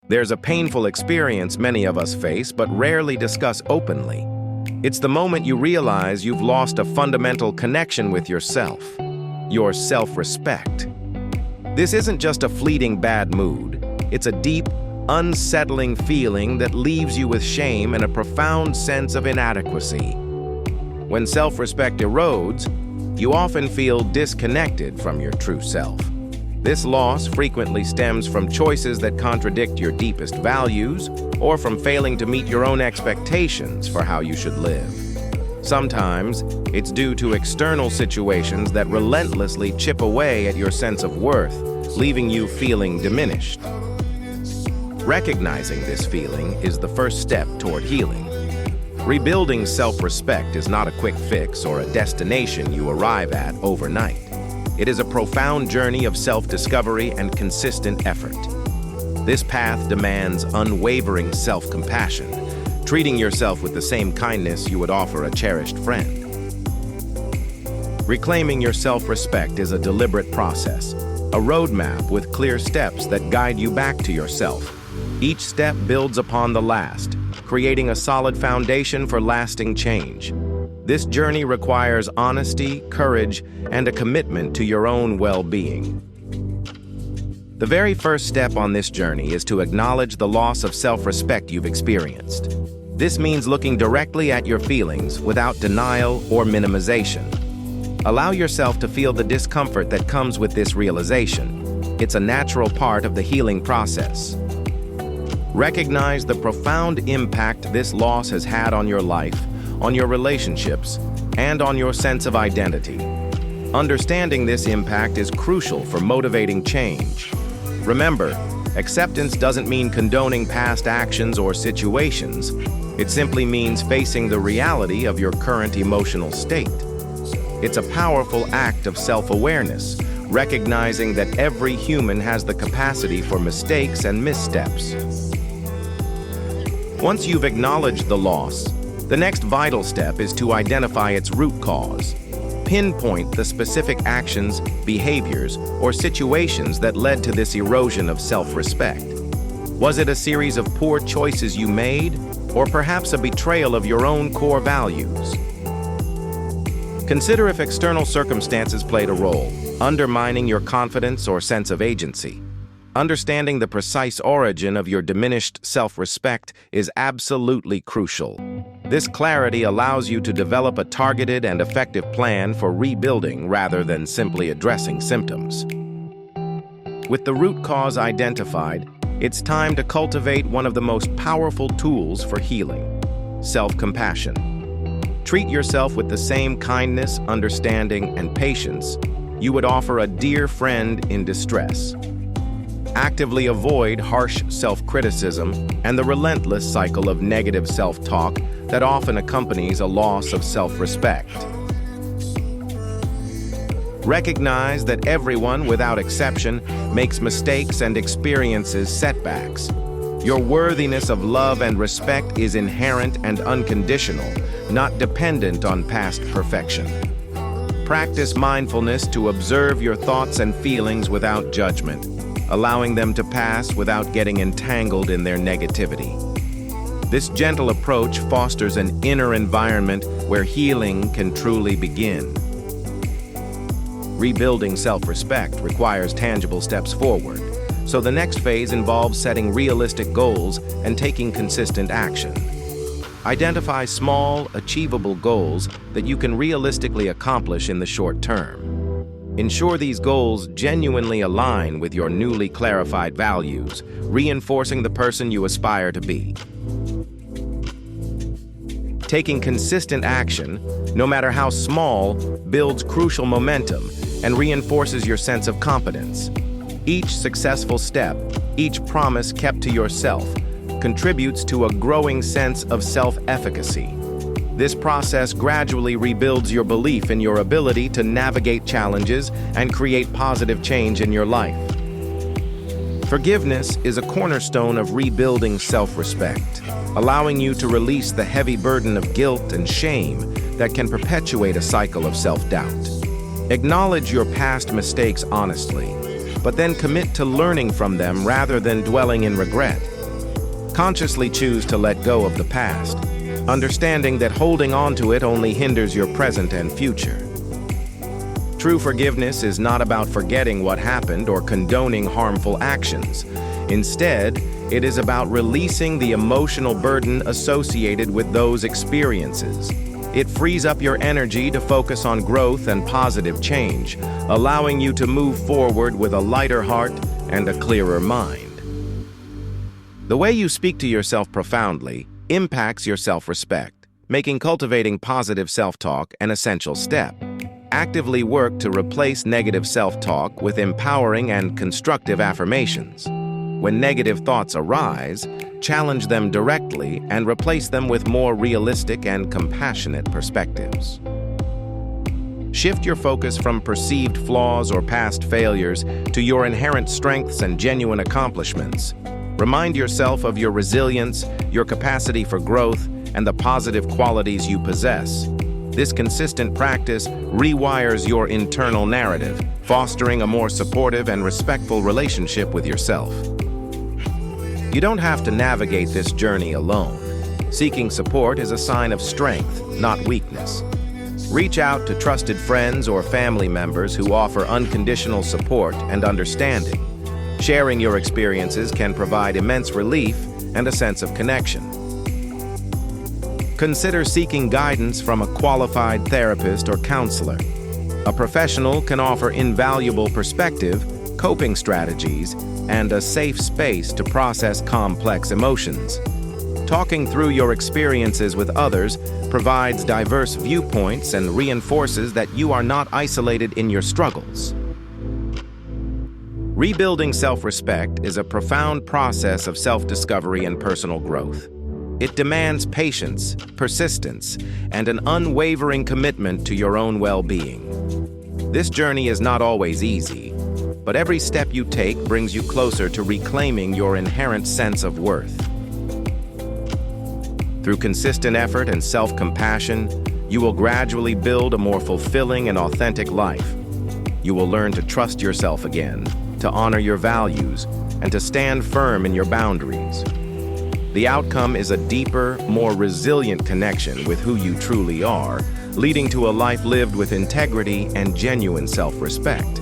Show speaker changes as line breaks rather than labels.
There's a painful experience many of us face but rarely discuss openly. It's the moment you realize you've lost a fundamental connection with yourself, your self-respect. This isn't just a fleeting bad mood. It's a deep, unsettling feeling that leaves you with shame and a profound sense of inadequacy. When self-respect erodes, you often feel disconnected from your true self. This loss frequently stems from choices that contradict your deepest values or from failing to meet your own expectations for how you should live. Sometimes, it's due to external situations that relentlessly chip away at your sense of worth, leaving you feeling diminished. Recognizing this feeling is the first step toward healing. Rebuilding self-respect is not a quick fix or a destination you arrive at overnight. It is a profound journey of self-discovery and consistent effort. This path demands unwavering self-compassion, treating yourself with the same kindness you would offer a cherished friend. Reclaiming your self-respect is a deliberate process, a roadmap with clear steps that guide you back to yourself. Each step builds upon the last, creating a solid foundation for lasting change. This journey requires honesty, courage, and a commitment to your own well-being. The very first step on this journey is to acknowledge the loss of self-respect you've experienced. This means looking directly at your feelings without denial or minimization. Allow yourself to feel the discomfort that comes with this realization. It's a natural part of the healing process. Recognize the profound impact this loss has had on your life, on your relationships, and on your sense of identity. Understanding this impact is crucial for motivating change. Remember, acceptance doesn't mean condoning past actions or situations. It simply means facing the reality of your current emotional state. It's a powerful act of self-awareness, recognizing that every human has the capacity for mistakes and missteps. Once you've acknowledged the loss, the next vital step is to identify its root cause. Pinpoint the specific actions, behaviors, or situations that led to this erosion of self-respect. Was it a series of poor choices you made, or perhaps a betrayal of your own core values? Consider if external circumstances played a role, undermining your confidence or sense of agency. Understanding the precise origin of your diminished self-respect is absolutely crucial. This clarity allows you to develop a targeted and effective plan for rebuilding rather than simply addressing symptoms. With the root cause identified, it's time to cultivate one of the most powerful tools for healing: self-compassion. Treat yourself with the same kindness, understanding, and patience you would offer a dear friend in distress. Actively avoid harsh self-criticism and the relentless cycle of negative self-talk that often accompanies a loss of self-respect. Recognize that everyone, without exception, makes mistakes and experiences setbacks. Your worthiness of love and respect is inherent and unconditional, not dependent on past perfection. Practice mindfulness to observe your thoughts and feelings without judgment, allowing them to pass without getting entangled in their negativity. This gentle approach fosters an inner environment where healing can truly begin. Rebuilding self-respect requires tangible steps forward, so the next phase involves setting realistic goals and taking consistent action. Identify small, achievable goals that you can realistically accomplish in the short term. Ensure these goals genuinely align with your newly clarified values, reinforcing the person you aspire to be. Taking consistent action, no matter how small, builds crucial momentum and reinforces your sense of competence. Each successful step, each promise kept to yourself, contributes to a growing sense of self-efficacy. This process gradually rebuilds your belief in your ability to navigate challenges and create positive change in your life. Forgiveness is a cornerstone of rebuilding self-respect, allowing you to release the heavy burden of guilt and shame that can perpetuate a cycle of self-doubt. Acknowledge your past mistakes honestly, but then commit to learning from them rather than dwelling in regret. Consciously choose to let go of the past, understanding that holding on to it only hinders your present and future. True forgiveness is not about forgetting what happened or condoning harmful actions. Instead, it is about releasing the emotional burden associated with those experiences. It frees up your energy to focus on growth and positive change, allowing you to move forward with a lighter heart and a clearer mind. The way you speak to yourself profoundly impacts your self-respect, making cultivating positive self-talk an essential step. Actively work to replace negative self-talk with empowering and constructive affirmations. When negative thoughts arise, challenge them directly and replace them with more realistic and compassionate perspectives. Shift your focus from perceived flaws or past failures to your inherent strengths and genuine accomplishments. Remind yourself of your resilience, your capacity for growth, and the positive qualities you possess. This consistent practice rewires your internal narrative, fostering a more supportive and respectful relationship with yourself. You don't have to navigate this journey alone. Seeking support is a sign of strength, not weakness. Reach out to trusted friends or family members who offer unconditional support and understanding. Sharing your experiences can provide immense relief and a sense of connection. Consider seeking guidance from a qualified therapist or counselor. A professional can offer invaluable perspective, coping strategies, and a safe space to process complex emotions. Talking through your experiences with others provides diverse viewpoints and reinforces that you are not isolated in your struggles. Rebuilding self-respect is a profound process of self-discovery and personal growth. It demands patience, persistence, and an unwavering commitment to your own well-being. This journey is not always easy, but every step you take brings you closer to reclaiming your inherent sense of worth. Through consistent effort and self-compassion, you will gradually build a more fulfilling and authentic life. You will learn to trust yourself again, to honor your values, and to stand firm in your boundaries. The outcome is a deeper, more resilient connection with who you truly are, leading to a life lived with integrity and genuine self-respect.